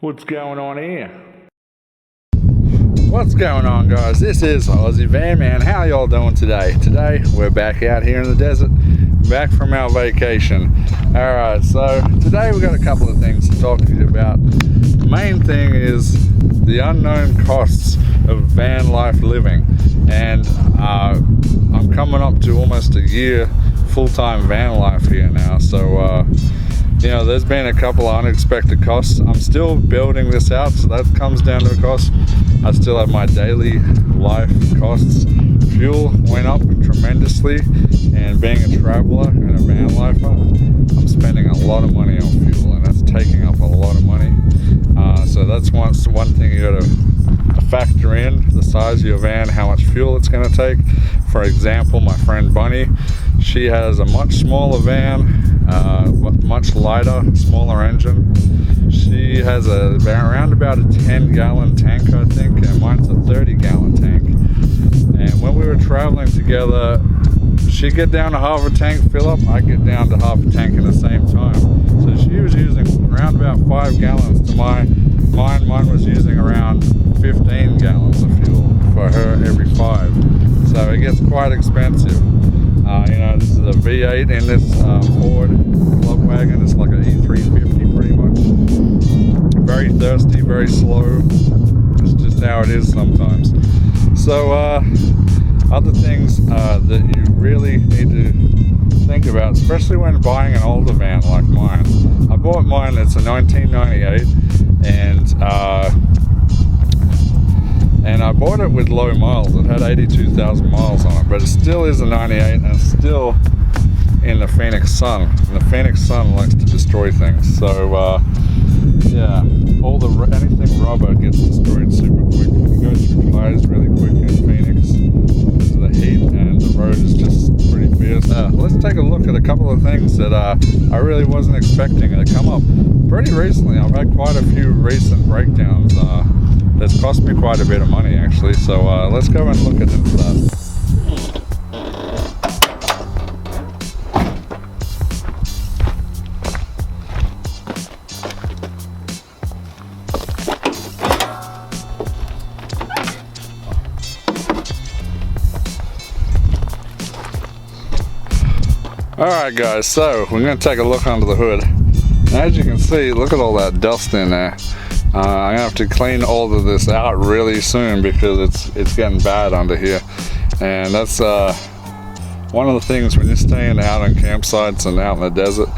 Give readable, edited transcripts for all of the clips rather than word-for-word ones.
What's going on here? What's going on, guys? This is Aussie Van Man. How y'all doing today? Today we're back out here in the desert, back from our vacation. Alright, so today we've got a couple of things to talk to you about. The main thing is the unknown costs of van life living, and I'm coming up to almost a year full-time van life here now, so you know, there's been a couple of unexpected costs. I'm still building this out, so that comes down to a cost. I still have my daily life costs. Fuel went up tremendously, and being a traveler and a van lifer, I'm spending a lot of money on fuel, and that's taking up a lot of money. So that's one thing you got to factor in: the size of your van, how much fuel it's going to take. For example, my friend Bunny, she has a much smaller van, much lighter, smaller engine. She has around about a 10-gallon tank, I think, and mine's a 30-gallon tank. And when we were traveling together, she'd get down to half a tank, fill up, I'd get down to half a tank in the same time. So she was using around about 5 gallons to mine was using around 15 gallons of fuel for her every 5. So it gets quite expensive. You know, this is a V8 in this Ford club wagon. It's like an E350 pretty much. Very thirsty, very slow. It's just how it is sometimes. So other things that you really need to think about, especially when buying an older van like mine. I bought mine, it's a 1998, and I bought it with low miles. It had 82,000 miles on it, but it still is a 98, and it's still in the Phoenix sun. And the Phoenix sun likes to destroy things. So yeah, anything rubber gets destroyed super quick. It goes through tires really quick in Phoenix because of the heat, and the road is just pretty fierce. Let's take a look at a couple of things that I really wasn't expecting to come up pretty recently. I've had quite a few recent breakdowns that's cost me quite a bit of money, actually. So let's go and look into that. Alright guys, so we're going to take a look under the hood. And as you can see, look at all that dust in there. I'm going to have to clean all of this out really soon because it's getting bad under here. And that's one of the things when you're staying out on campsites and out in the desert,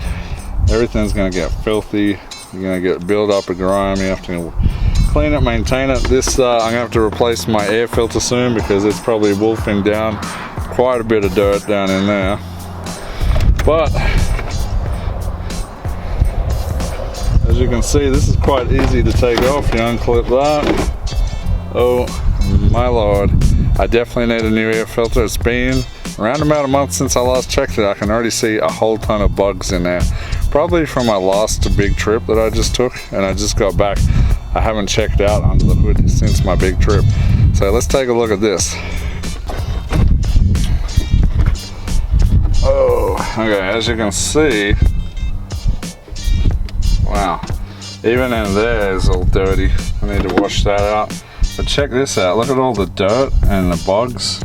everything's going to get filthy. You're going to get built up a grime. You have to clean it, maintain it. This I'm going to have to replace my air filter soon because it's probably wolfing down quite a bit of dirt down in there. But as you can see, this is quite easy to take off. You unclip that. Oh my lord, I definitely need a new air filter. It's been around about a month since I last checked it. I can already see a whole ton of bugs in there, probably from my last big trip that I just took, and I just got back. I haven't checked out under the hood since my big trip. So let's take a look at this. Oh, okay, as you can see, wow, even in there is all dirty. I need to wash that out. But check this out, look at all the dirt and the bugs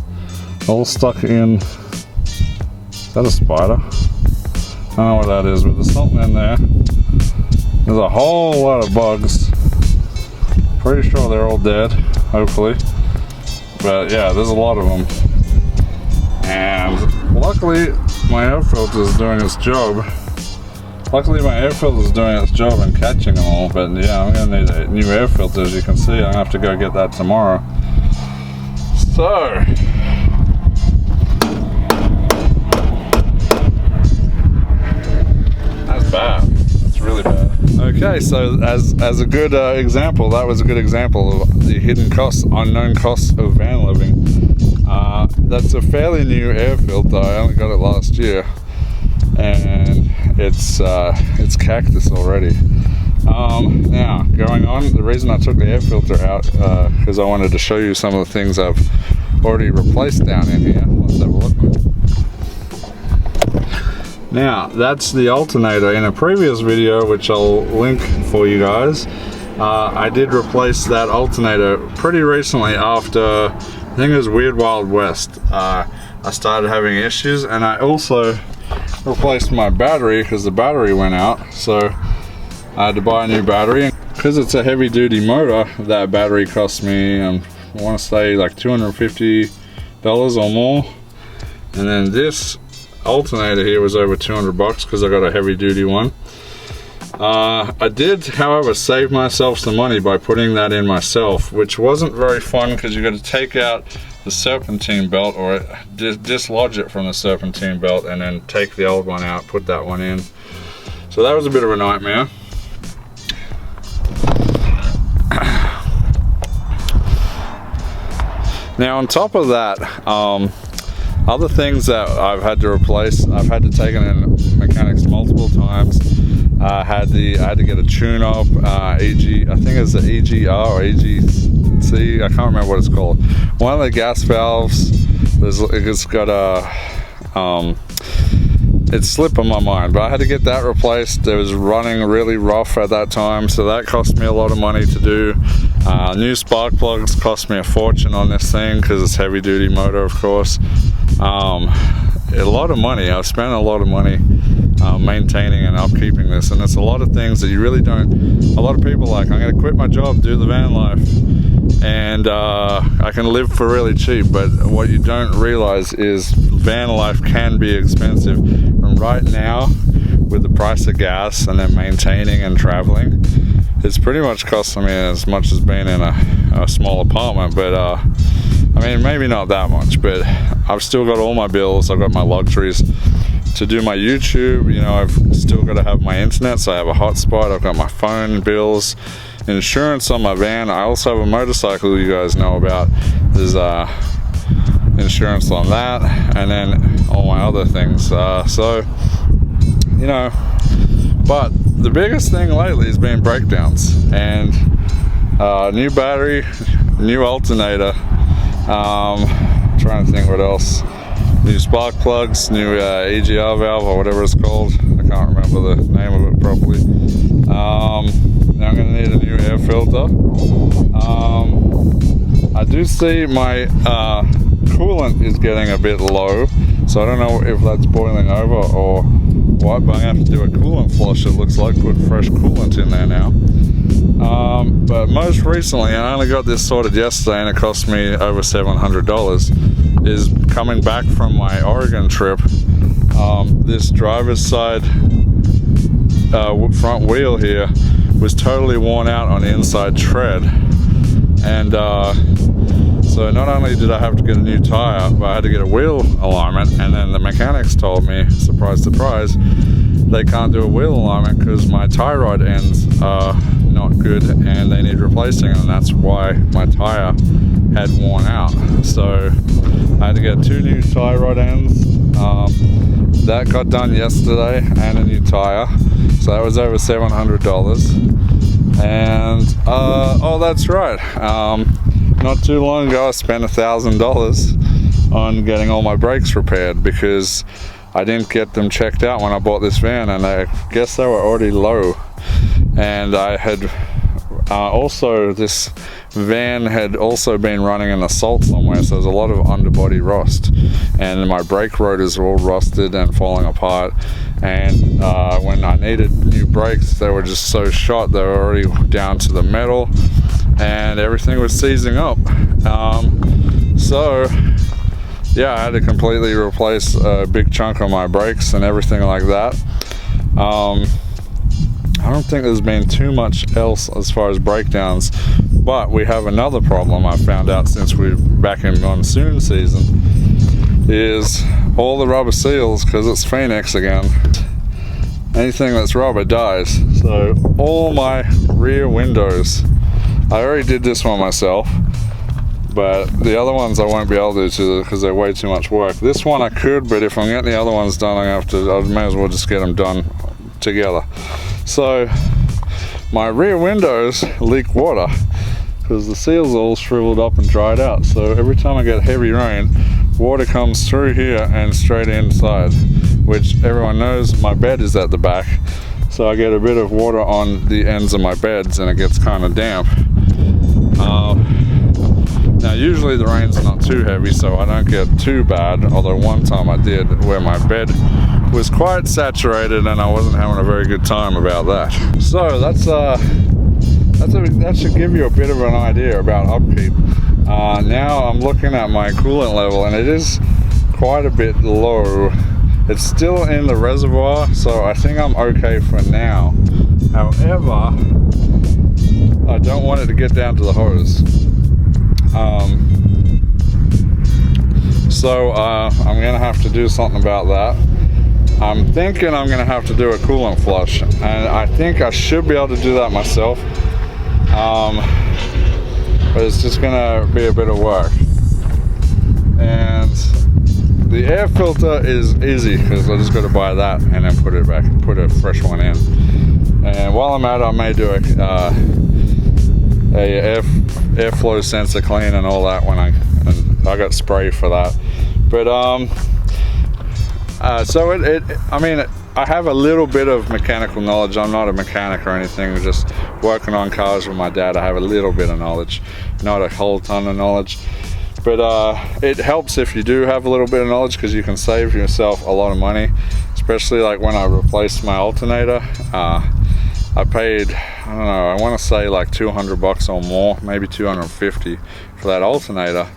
all stuck in. Is that a spider? I don't know what that is, but there's something in there. There's a whole lot of bugs. Pretty sure they're all dead, hopefully. But yeah, there's a lot of them. And luckily, my air filter is doing its job. Luckily, my air filter is doing its job and catching them all. But yeah, I'm gonna need a new air filter, as you can see. I'm gonna have to go get that tomorrow. So, that's bad. That's really bad. Okay, so as a good example, that was a good example of the hidden costs, unknown costs of van living. That's a fairly new air filter. I only got it last year, and it's cactus already. Now, going on, the reason I took the air filter out because I wanted to show you some of the things I've already replaced down in here. Let's have a look. Now, that's the alternator. In a previous video, which I'll link for you guys, I did replace that alternator pretty recently after, I think it was Weird Wild West. I started having issues, and I also replaced my battery because the battery went out, so I had to buy a new battery. Because it's a heavy duty motor, that battery cost me, I want to say like $250 or more. And then this alternator here was over 200 bucks because I got a heavy duty one. I did, however, save myself some money by putting that in myself, which wasn't very fun because you got to take out the serpentine belt or dislodge it from the serpentine belt and then take the old one out, put that one in. So that was a bit of a nightmare. Now on top of that, other things that I've had to replace, I've had to take it in mechanics multiple times. I had to get a tune-up, I think it's the EGR or EGC, I can't remember what it's called. One of the gas valves, it's got a, it slipped on my mind, but I had to get that replaced. It was running really rough at that time, so that cost me a lot of money to do. New spark plugs cost me a fortune on this thing because it's heavy duty motor, of course. A lot of money. I've spent a lot of money maintaining and upkeeping this, and it's a lot of things that you really don't. A lot of people are like, I'm going to quit my job, do the van life, and I can live for really cheap. But what you don't realize is van life can be expensive. And right now, with the price of gas and then maintaining and traveling, it's pretty much costing me as much as being in a small apartment. But I mean, maybe not that much, but I've still got all my bills. I've got my luxuries to do my YouTube. You know, I've still got to have my internet, so I have a hotspot. I've got my phone bills, insurance on my van. I also have a motorcycle you guys know about. There's insurance on that, and then all my other things. So, you know, but the biggest thing lately has been breakdowns, and new battery, new alternator, trying to think what else, new spark plugs, new EGR valve or whatever it's called. I can't remember the name of it properly. Now I'm going to need a new air filter. I do see my coolant is getting a bit low, so I don't know if that's boiling over or what, but I'm going to have to do a coolant flush, it looks like, put fresh coolant in there now. But most recently, I only got this sorted yesterday and it cost me over $700, is coming back from my Oregon trip. This driver's side front wheel here was totally worn out on the inside tread, and so not only did I have to get a new tire, but I had to get a wheel alignment, and then the mechanics told me, surprise surprise, they can't do a wheel alignment because my tie rod ends are not good and they need replacing, and that's why my tire had worn out. So I had to get 2 new tie rod ends. That got done yesterday, and a new tire, so that was over $700. And oh, that's right, not too long ago I spent $1,000 on getting all my brakes repaired because I didn't get them checked out when I bought this van, and I guess they were already low. And I had also, this van had also been running in the salt somewhere, so there's a lot of underbody rust, and my brake rotors were all rusted and falling apart. And when I needed new brakes, they were just so shot, they were already down to the metal and everything was seizing up. So yeah, I had to completely replace a big chunk of my brakes and everything like that. I don't think there's been too much else as far as breakdowns, but we have another problem I found out since we're back in monsoon season, is all the rubber seals, because it's Phoenix again, anything that's rubber dies. So all my rear windows, I already did this one myself, but the other ones I won't be able to do because they're way too much work. This one I could, but if I'm getting the other ones done, I may as well just get them done together. So my rear windows leak water because the seals all shriveled up and dried out. So every time I get heavy rain, water comes through here and straight inside, which everyone knows my bed is at the back. So so I get a bit of water on the ends of my beds and it gets kind of damp. Now usually the rain's not too heavy, so I don't get too bad, although one time I did, where my bed was quite saturated and I wasn't having a very good time about that. So that should give you a bit of an idea about upkeep. Now I'm looking at my coolant level and it is quite a bit low. It's still in the reservoir, so I think I'm okay for now. However, I don't want it to get down to the hose. So I'm gonna have to do something about that. I'm thinking I'm gonna have to do a coolant flush, and I think I should be able to do that myself. But it's just gonna be a bit of work. And the air filter is easy because I just got to buy that and then put it back, put a fresh one in. And while I'm at it, I may do a airflow sensor clean and all that when I got spray for that. But so I mean, I have a little bit of mechanical knowledge. I'm not a mechanic or anything, I'm just working on cars with my dad. I have a little bit of knowledge, not a whole ton of knowledge. But it helps if you do have a little bit of knowledge, because you can save yourself a lot of money, especially like when I replaced my alternator. I paid, I don't know, I want to say like $200 or more, maybe 250 for that alternator,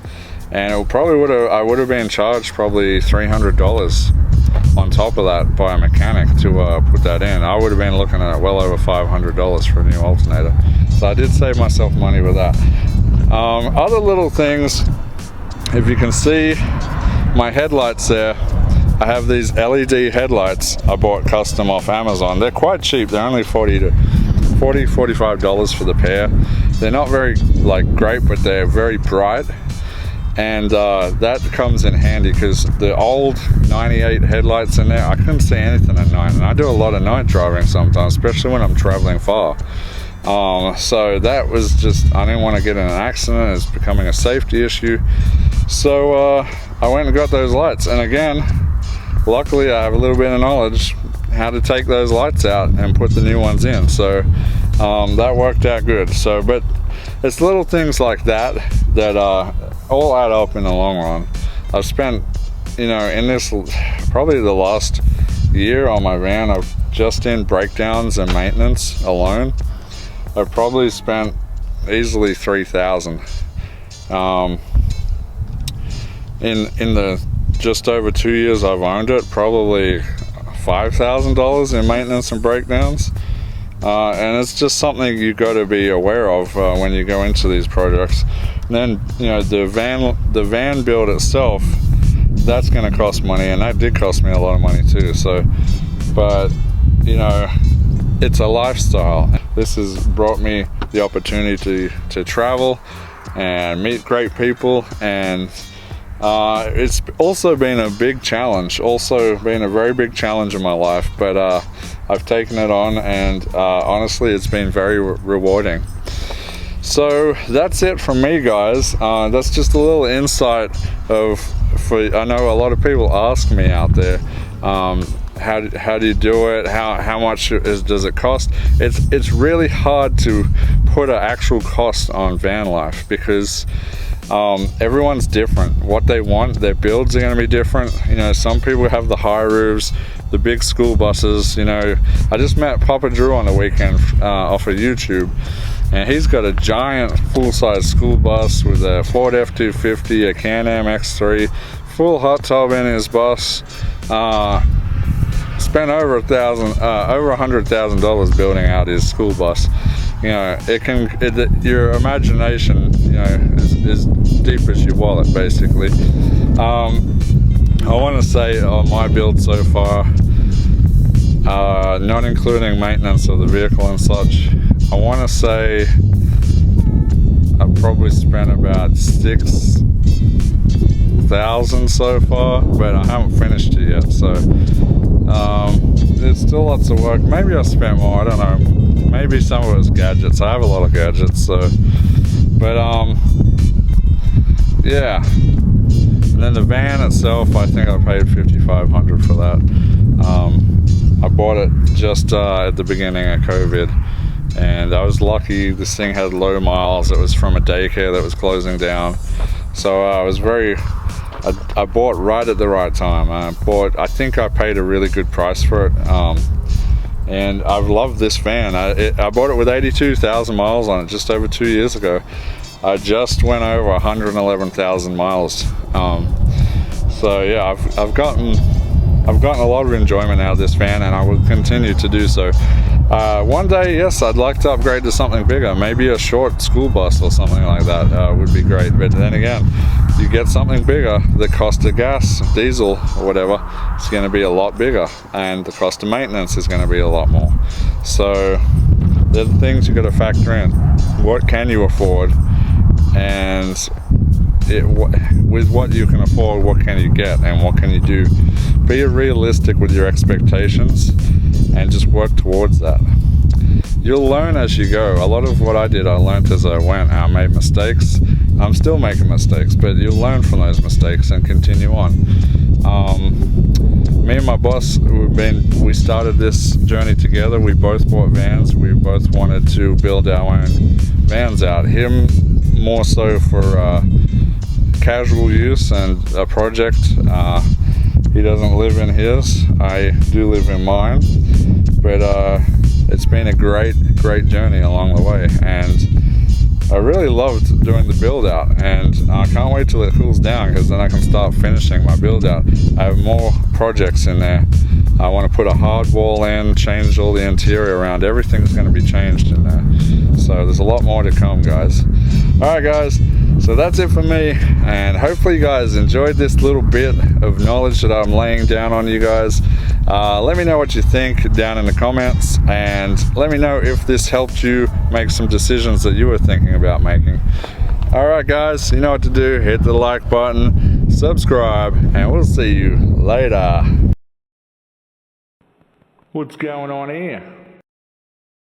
and it probably I would have been charged probably $300 on top of that by a mechanic to put that in. I would have been looking at well over $500 for a new alternator. So I did save myself money with that. Other little things, if you can see my headlights there, I have these LED headlights I bought custom off Amazon. They're quite cheap. They're only $45 for the pair. They're not very great, but they're very bright. And that comes in handy because the old 98 headlights in there, I couldn't see anything at night. And I do a lot of night driving sometimes, especially when I'm traveling far. So that was just, I didn't want to get in an accident. It's becoming a safety issue. So I went and got those lights. And again, luckily I have a little bit of knowledge how to take those lights out and put the new ones in. So that worked out good. So, but it's little things like that that all add up in the long run. I've spent, you know, in this probably the last year on my van, I've just in breakdowns and maintenance alone, I've probably spent easily $3,000. In the just over 2 years I've owned it, probably $5,000 in maintenance and breakdowns. And it's just something you got to be aware of when you go into these projects. And then, you know, the van build itself, that's going to cost money, and that did cost me a lot of money too. So, but you know, it's a lifestyle. This has brought me the opportunity to travel and meet great people, and it's also been a big challenge, also been a very big challenge in my life, but I've taken it on, and honestly it's been very rewarding. So that's it from me, guys. That's just a little insight of, I know a lot of people ask me out there, how do you do it, how much does it cost? It's really hard to put an actual cost on van life, because everyone's different. What they want, their builds are going to be different. You know, some people have the high roofs, the big school buses. You know, I just met Papa Drew on the weekend off of YouTube, and he's got a giant full-size school bus with a Ford F-250, a Can-Am X3, full hot tub in his bus. Spent over $100,000 building out his school bus. You know, your imagination, you know, is deep as your wallet, basically. I want to say on my build so far, not including maintenance of the vehicle and such, I want to say I've probably spent about $6,000 so far, but I haven't finished it yet. So there's still lots of work. Maybe I spent more, I don't know. Maybe some of it's gadgets. I have a lot of gadgets, so, but yeah. And then the van itself, I think I paid $5,500 for that. I bought it just at the beginning of COVID, and I was lucky. This thing had low miles. It was from a daycare that was closing down, so I was I bought right at the right time. I think I paid a really good price for it, and I've loved this van. I bought it with 82,000 miles on it just over 2 years ago. I just went over 111,000 miles. So yeah, I've gotten a lot of enjoyment out of this van, and I will continue to do so. One day, yes, I'd like to upgrade to something bigger. Maybe a short school bus or something like that would be great. But then again, you get something bigger, the cost of gas, diesel, or whatever, is going to be a lot bigger, and the cost of maintenance is going to be a lot more. So they're the things you got to factor in. What can you afford, and with what you can afford, what can you get, and what can you do? Be realistic with your expectations and just work towards that. You'll learn as you go. A lot of what I did, I learned as I went. I made mistakes. I'm still making mistakes, but you'll learn from those mistakes and continue on. Me and my boss, we started this journey together. We both bought vans. We both wanted to build our own vans out. Him more so for casual use and a project. He doesn't live in his. I do live in mine, but it's been a great journey along the way, and I really loved doing the build out, and I can't wait till it cools down, because then I can start finishing my build out. I have more projects in there. I want to put a hard wall in, change all the interior around. Everything's going to be changed in there, so there's a lot more to come, guys. Alright guys, so that's it for me, and hopefully you guys enjoyed this little bit of knowledge that I'm laying down on you guys. Let me know what you think down in the comments, and let me know if this helped you make some decisions that you were thinking about making. Alright guys, you know what to do. Hit the like button, subscribe, and we'll see you later. What's going on here?